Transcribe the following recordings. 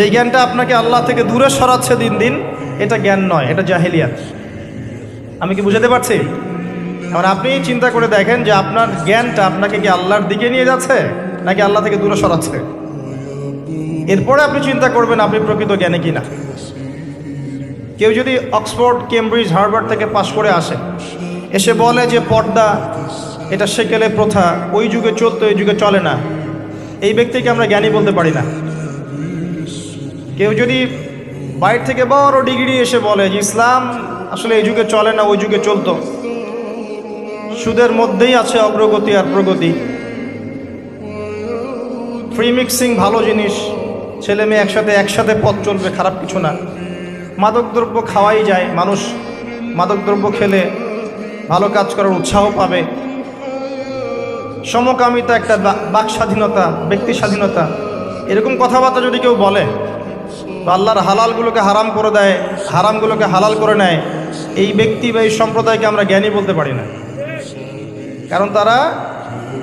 যে জ্ঞানটা আপনাকে আল্লাহ থেকে দূরে সরাচ্ছে দিন দিন, এটা জ্ঞান নয়, এটা জাহেলিয়াত। আমি কি বুঝাতে পারছি? কারণ আপনি চিন্তা করে দেখেন যে আপনার জ্ঞানটা আপনাকে কি আল্লাহর দিকে নিয়ে যাচ্ছে নাকি আল্লাহ থেকে দূরে সরাচ্ছে। এরপরে আপনি চিন্তা করবেন আপনি প্রকৃত জ্ঞানী কিনা। কেউ যদি অক্সফোর্ড, কেমব্রিজ, হার্ভার্ড থেকে পাশ করে আসে, এসে বলে যে পর্দা এটা সেকেলে প্রথা, ওই যুগে চলতো, এই যুগে চলে না, এই ব্যক্তিকে আমরা জ্ঞানী বলতে পারি না। কেউ যদি বাইরে থেকে বড় ডিগ্রি এসে বলে যে ইসলাম আসলে এই যুগে চলে না, ওই যুগে চলতো, সুদের মধ্যেই আছে অগ্রগতি আর প্রগতি, ফ্রি মিক্সিং ভালো জিনিস, ছেলে মেয়ে একসাথে পথ চলবে, খারাপ কিছু না, মাদকদ্রব্য খাওয়াই যায়, মানুষ মাদকদ্রব্য খেলে ভালো কাজ করার উৎসাহ পাবে, সমকামিতা একটা বাক স্বাধীনতা, ব্যক্তি স্বাধীনতা, এরকম কথাবার্তা যদি কেউ বলে, আল্লাহর হালালগুলোকে হারাম করে দেয়, হারামগুলোকে হালাল করে নেয়, এই ব্যক্তি বা এই সম্প্রদায়কে আমরা জ্ঞানী বলতে পারি না। কারণ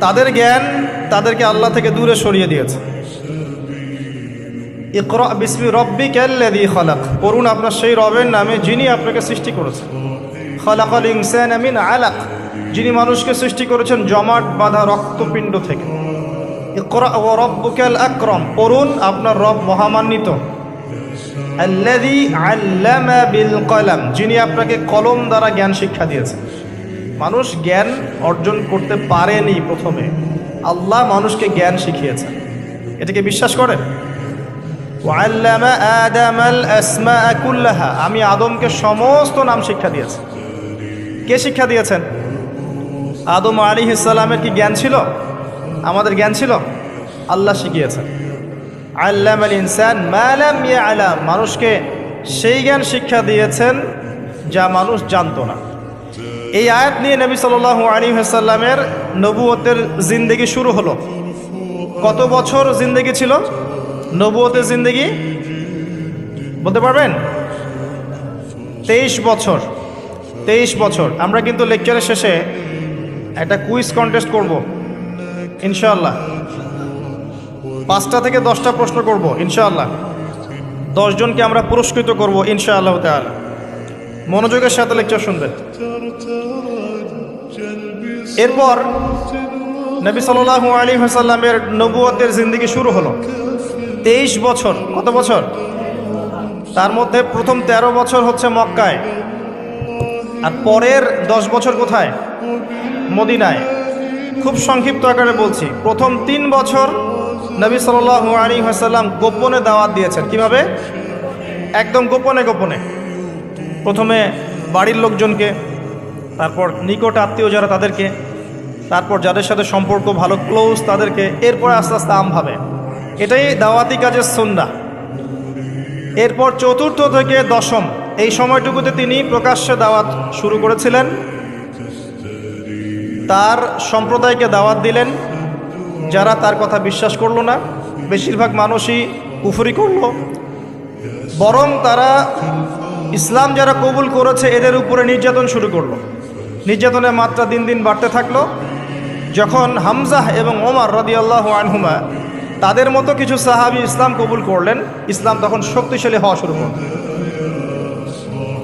তাদের জ্ঞান তাদেরকে আল্লাহ থেকে দূরে সরিয়ে দিয়েছে। ইকরা বিসমি রব্বিকাল্লাযী খালাক, পড়ুন আপনার সেই রবের নামে যিনি আপনাকে সৃষ্টি করেছেন। খালাকাল ইনসানা মিন আলাক, যিনি মানুষকে সৃষ্টি করেছেন জমাট বাঁধা রক্তপিণ্ড থেকে। ইকরা ওয়া রব্বুকাল আকরাম, পড়ুন আপনার রব মহামান্বিত। আল্লাযী আল্লামা বিল কলম, যিনি আপনাকে কলম দ্বারা জ্ঞান শিক্ষা দিয়েছেন। মানুষ জ্ঞান অর্জন করতে পারেনি, প্রথমে আল্লাহ মানুষকে জ্ঞান শিখিয়েছেন। এটাকে বিশ্বাস করেন? ওয়াল্লামা আদামাল আসমাআ কুল্লাহা, আমি আদমকে সমস্ত নাম শিক্ষা দিয়েছি। কে শিক্ষা দিয়েছেন? আদম আলাইহিস সালামের কি জ্ঞান ছিল? আমাদের জ্ঞান ছিল? আল্লাহ শিখিয়েছেন। আল্লামাল ইনসান মা লাম ইয়ালাম, মানুষকে সেই জ্ঞান শিক্ষা দিয়েছেন যা মানুষ জানতো না। এই আয়াত নিয়ে নবী সাল্লাল্লাহু আলাইহি ওয়াসাল্লামের নবুয়তের জিন্দেগি শুরু হলো। কত বছর জিন্দেগি ছিল নবুয়তের জিন্দেগি? বলতে পারবেন? 23 বছর। 23 বছর। আমরা কিন্তু লেকচারের শেষে একটা কুইজ কন্টেস্ট করব ইনশাআল্লাহ। 5টা থেকে 10টা প্রশ্ন করব ইনশাআল্লাহ। 10 জনকে আমরা পুরস্কৃত করব ইনশাআল্লাহ তাআলা। মনোযোগের সাথে লেকচার শুনবেন। এরপর নবী সাল্লাল্লাহু আলাইহি ওয়াসাল্লামের নবুয়তের জিন্দেগি শুরু হলো। 23 বছর। কত বছর? তার মধ্যে প্রথম 13 বছর হচ্ছে মক্কায়, আর পরের 10 বছর কোথায়? মদিনায়। খুব সংক্ষিপ্ত আকারে বলছি, প্রথম 3 বছর নবী সাল্লাল্লাহু আলাইহি ওয়াসাল্লাম গোপনে দাওয়াত দিয়েছেন। কিভাবে? একদম গোপনে গোপনে। প্রথমে বাড়ির লোকজনকে, তারপর নিকট আত্মীয় যারা তাদেরকে, তারপর যাদের সাথে সম্পর্ক ভালো ক্লোজ তাদেরকে, এরপর আস্তে আস্তে আমভাবে। এটাই দাওয়াতি কাজের সুন্নাহ। এরপর 4র্থ থেকে 10ম এই সময়টুকুতে তিনি প্রকাশ্যে দাওয়াত শুরু করেছিলেন। তার সম্প্রদায়কে দাওয়াত দিলেন, যারা তার কথা বিশ্বাস করলো না, বেশিরভাগ মানুষই কুফরি করল। বরং তারা ইসলাম যারা কবুল করেছে এদের উপরে নির্যাতন শুরু করলো। নির্যাতনের মাত্রা দিন দিন বাড়তে থাকলো। যখন হামজাহ এবং ওমর রাদিয়াল্লাহু আনহুমা তাদের মতো কিছু সাহাবী ইসলাম কবুল করলেন, ইসলাম তখন শক্তিশালী হওয়া শুরু করল।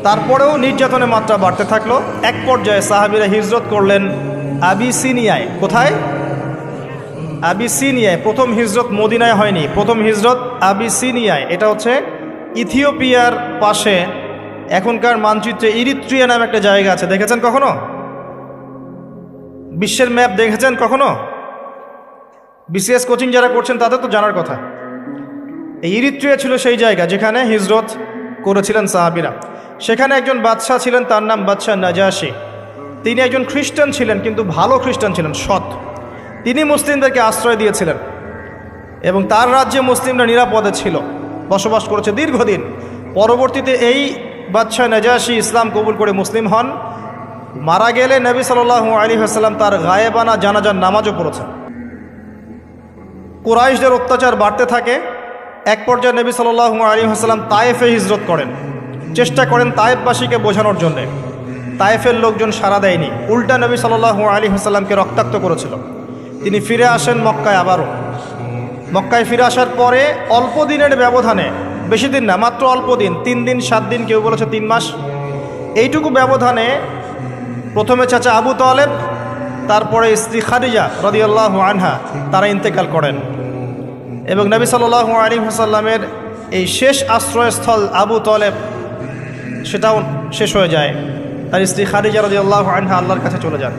তারপরেও নির্যাতনের মাত্রা বাড়তে থাকলো। এক পর্যায়ে সাহাবীরা হিজরত করলেন আবিসিনিয়ায়। কোথায়? আবিসিনিয়ায়। প্রথম হিজরত মদিনায় হয়নি, প্রথম হিজরত আবিসিনিয়ায়। এটা হচ্ছে ইথিওপিয়ার পাশে, এখনকার মানচিত্রে ইরিত্রিয়া নামে একটা জায়গা আছে। দেখেছেন কখনো? বিশ্বের ম্যাপ দেখেছেন কখনো? বিসিএস কোচিং যারা করছেন তাদের তো জানার কথা। এই ইরিত্রিয়া ছিল সেই জায়গা যেখানে হিজরত করেছিলেন সাহাবীরা। সেখানে একজন বাদশাহ ছিলেন, তার নাম বাদশাহ নাজাশী। তিনি একজন খ্রিস্টান ছিলেন, কিন্তু ভালো খ্রিস্টান ছিলেন, সৎ। তিনি মুসলিমদেরকে আশ্রয় দিয়েছিলেন এবং তার রাজ্যে মুসলিমরা নিরাপদে ছিল, বসবাস করেছে দীর্ঘদিন। পরবর্তীতে এই বাদশাহ নাজাশী ইসলাম কবুল করে মুসলিম হন। মারা গেলে নবী সাল্লাল্লাহু আলাইহি ওয়াসাল্লাম তার গায়েবানা জানাজার নামাজও পড়েছেন। কুরাইশদের অত্যাচার বাড়তে থাকে। এক পর্যায়ে নবী সাল্লাল্লাহু আলাইহি ওয়াসাল্লাম তায়েফে হিজরত করেন, চেষ্টা করেন তায়েফবাসীকে বোঝানোর জন্যে। তায়েফের লোকজন সাড়া দেয়নি, উল্টা নবী সাল্লাল্লাহু আলাইহি ওয়াসাল্লামকে রক্তাক্ত করেছিল। তিনি ফিরে আসেন মক্কায় আবারও। মক্কায় ফিরে আসার পরে অল্প দিনের ব্যবধানে, বেশি দিন না, মাত্র অল্প দিন, 3 দিন 7 দিন, কেউ বলেছে 3 মাস, এইটুকু ব্যবধানে প্রথমে চাচা আবু তালেব, তারপরে স্ত্রী খাদিজা রাদিয়াল্লাহু আনহা তারা ইন্তেকাল করেন। এবং নবী সাল্লাল্লাহু আলাইহি ওয়াসাল্লামের এই শেষ আশ্রয়স্থল আবু তালেব সেটাও শেষ হয়ে যায়। তার স্ত্রী খাদিজা রাদিয়াল্লাহু আনহা আল্লাহর কাছে চলে যান।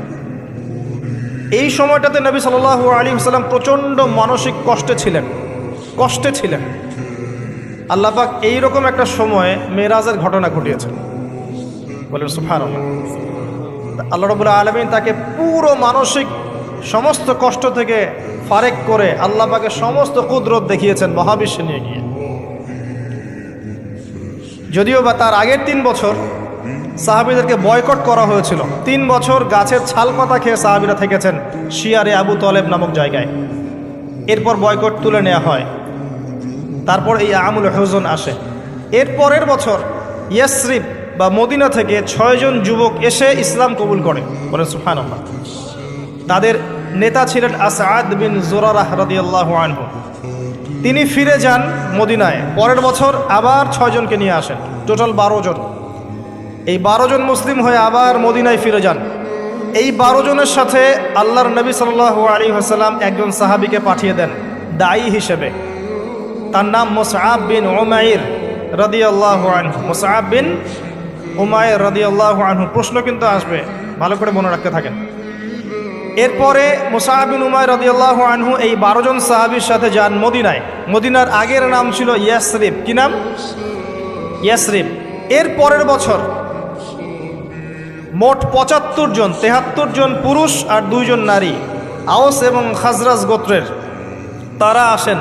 এই সময়টাতে নবী সাল্লাল্লাহু আলাইহি ওয়াসাল্লাম প্রচণ্ড মানসিক কষ্টে ছিলেন। আল্লাহ পাক এইরকম একটা সময়ে মেরাজের ঘটনা ঘটিয়েছেন, বলেন সুবহানাল্লাহ। আল্লাহ রাব্বুল আলামিন তাকে পুরো মানসিক সমস্ত কষ্ট থেকে ফারেক করে আল্লাহ পাকের সমস্ত কুদরত দেখিয়েছেন মহাবিশ্বে নিয়ে গিয়ে। যদিও বা তার আগের 3 বছর সাহাবীদেরকে বয়কট করা হয়েছিল। 3 বছর গাছের ছাল পাতা খেয়ে সাহাবীরা থেকেছেন শিয়ারে আবু তালেব নামক জায়গায়। এরপর বয়কট তুলে নেওয়া হয়। তারপর এই আমুল হুজন আসে। এর পরের বছর ইয়াসরিব বা মদিনা থেকে 6 জন যুবক এসে ইসলাম কবুল করে, বলেন সুবহানাল্লাহ। তাদের নেতা ছিলেন আসআদ বিন জুরারাহ রাদিয়াল্লাহু আনহু। তিনি ফিরে যান মদিনায়। পরের বছর আবার 6 জনকে নিয়ে আসেন, টোটাল 12 জন। এই 12 জন মুসলিম হয়ে আবার মদিনায় ফিরে যান। এই 12 জনের সাথে আল্লাহর নবী সাল্লাল্লাহু আলাইহি ওয়াসাল্লাম একজন সাহাবীকে পাঠিয়ে দেন দায়ী হিসেবে। তার নাম মুসআব বিন উমাইর রাদিয়াল্লাহু আনহু। মুসআব বিন উমাইর রাদিয়াল্লাহু আনহু। প্রশ্ন কিন্তু আসবে, ভালো করে মনে রাখতে থাকেন। এরপরে মুসআব বিন উমাইর রাদিয়াল্লাহু আনহু এই 12 জন সাহাবীর সাথে যান মদিনায়। মদিনার আগের নাম ছিল ইয়াসরিব। কি নাম? ইয়াসরিব। এর পরের বছর মোট 75 জন, 73 জন পুরুষ আর 2 জন নারী, আওস এবং খাজরাজ গোত্রের, তারা আসেন।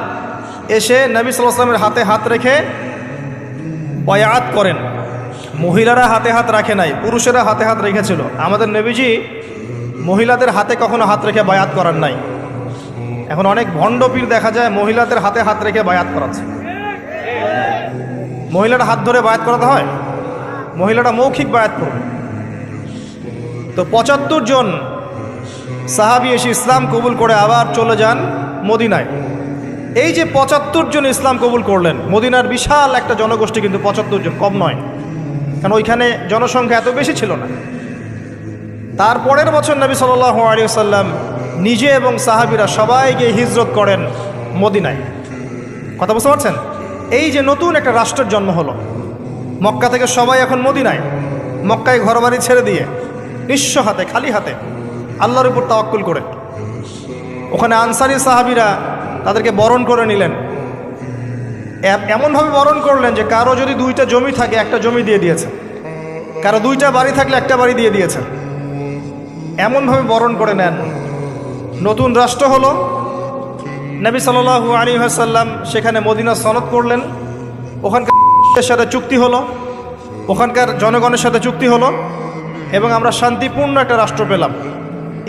এসে নবী সাল্লাল্লাহু আলাইহি ওয়াসাল্লামের হাতে হাত রেখে বায়াত করেন। মহিলারা হাতে হাত রাখে নাই, পুরুষেরা হাতে হাত রেখেছিল। আমাদের নবীজি মহিলাদের হাতে কখনো হাত রেখে বায়াত করার নাই। এখন অনেক ভণ্ড পীর দেখা যায় মহিলাদের হাতে হাত রেখে বায়াত করাচ্ছে। মহিলাটা হাত ধরে বায়াত করাতে হয়? মহিলাটা মৌখিক বায়াত করবে। তো 75 জন সাহাবী এসে ইসলাম কবুল করে আবার চলে যান মদিনায়। এই যে 75 জন ইসলাম কবুল করলেন, মদিনার বিশাল একটা জনগোষ্ঠী, কিন্তু 75 জন কম নয়, কারণ ওইখানে জনসংখ্যা এত বেশি ছিল না। তারপরের বছর নবী সাল্লাল্লাহু আলাইহি ওয়াসাল্লাম নিজে এবং সাহাবীরা সবাই গিয়ে হিজরত করেন মদিনায়। কথা বুঝতে পারছেন? এই যে নতুন একটা রাষ্ট্রের জন্ম হলো, মক্কা থেকে সবাই এখন মদিনায়, মক্কায় ঘরবাড়ি ছেড়ে দিয়ে নিঃস্ব হাতে, খালি হাতে, আল্লাহর উপর তাওয়াক্কুল করে। ওখানে আনসারী সাহাবীরা তাদেরকে বরণ করে নিলেন। এমনভাবে বরণ করলেন যে কারো যদি 2টা জমি থাকে, একটা জমি দিয়ে দিয়েছে, কারো 2টা বাড়ি থাকলে একটা বাড়ি দিয়ে দিয়েছে। এমনভাবে বরণ করে নেন। নতুন রাষ্ট্র হলো। নবী সাল্লাল্লাহু আলাইহি ওয়াসাল্লাম সেখানে মদিনা সনদ করলেন। ওখানকার সাথে চুক্তি হলো, ওখানকার জনগণের সাথে চুক্তি হলো, এবং আমরা শান্তিপূর্ণ একটা রাষ্ট্র পেলাম।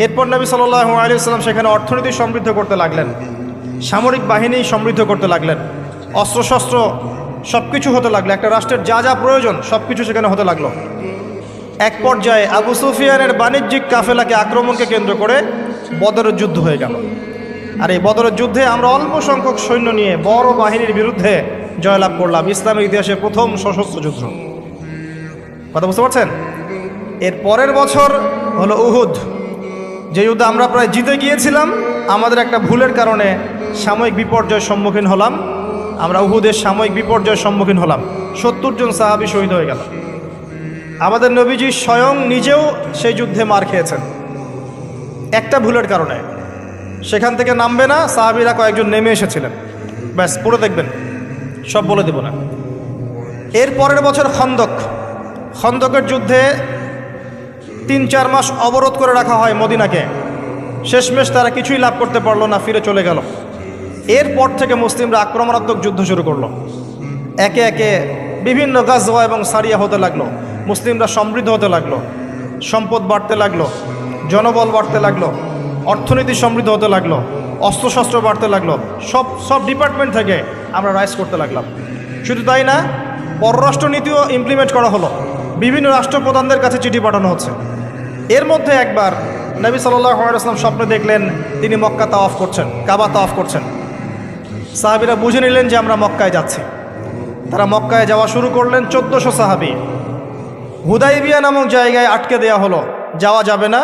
এরপর নবী সাল্লাল্লাহু আলাইহি ওয়াসাল্লাম সেখানে অর্থনীতি সমৃদ্ধ করতে লাগলেন, সামরিক বাহিনী সমৃদ্ধ করতে লাগলেন, অস্ত্রশস্ত্র সব কিছু হতে লাগলো। একটা রাষ্ট্রের যা যা প্রয়োজন সব কিছু সেখানে হতে লাগলো। এক পর্যায়ে আবু সুফিয়ানের বাণিজ্যিক কাফেলাকে আক্রমণকে কেন্দ্র করে বদরের যুদ্ধ হয়ে গেল। আর এই বদরের যুদ্ধে আমরা অল্প সংখ্যক সৈন্য নিয়ে বড় বাহিনীর বিরুদ্ধে জয়লাভ করলাম। ইসলামের ইতিহাসে প্রথম সশস্ত্র যুদ্ধ। কথা বুঝতে পারছেন? এর পরের বছর হলো উহুদ, যে যুদ্ধে আমরা প্রায় জিতে গিয়েছিলাম। আমাদের একটা ভুলের কারণে সাময়িক বিপর্যয়ের সম্মুখীন হলাম। আমরা উহুদের সাময়িক বিপর্যয়ের সম্মুখীন হলাম। 70 জন সাহাবী শহীদ হয়ে গেল। আমাদের নবীজি স্বয়ং নিজেও সেই যুদ্ধে মার খেয়েছেন একটা ভুলের কারণে। সেখান থেকে নামবে না, সাহাবীরা কয়েকজন নেমে এসেছিলেন। ব্যাস, পড়ে দেখবেন, সব বলে দেব না। এর পরের বছর খন্দকের যুদ্ধে 3-4 মাস অবরোধ করে রাখা হয় মদিনাকে। শেষমেশ তারা কিছুই লাভ করতে পারলো না, ফিরে চলে গেল। এরপর থেকে মুসলিমরা আক্রমণাত্মক যুদ্ধ শুরু করলো। একে একে বিভিন্ন গাজওয়া এবং সারিয়া হতে লাগলো। মুসলিমরা সমৃদ্ধ হতে লাগলো, সম্পদ বাড়তে লাগলো, জনবল বাড়তে লাগলো, অর্থনীতি সমৃদ্ধ হতে লাগলো, অস্ত্রশস্ত্র বাড়তে লাগলো। সব ডিপার্টমেন্ট থেকে আমরা রাইজ করতে লাগলাম। শুধু তাই না, পররাষ্ট্রনীতিও ইমপ্লিমেন্ট করা হলো। বিভিন্ন রাষ্ট্রপ্রধানদের কাছে চিঠি পাঠানো হচ্ছে। এর মধ্যে একবার নবী সাল্লাল্লাহু আলাইহি ওয়াসাল্লাম স্বপ্নে দেখলেন তিনি মক্কা তাওয়াফ করছেন, কাবা তাওয়াফ করছেন। সাহাবীরা বুঝে নিলেন যে আমরা মক্কায় যাচ্ছি। তারা মক্কায় যাওয়া শুরু করলেন। 1400 সাহাবী হুদাইবিয়া নামক জায়গায় আটকে দেয়া হলো, যাওয়া যাবে না।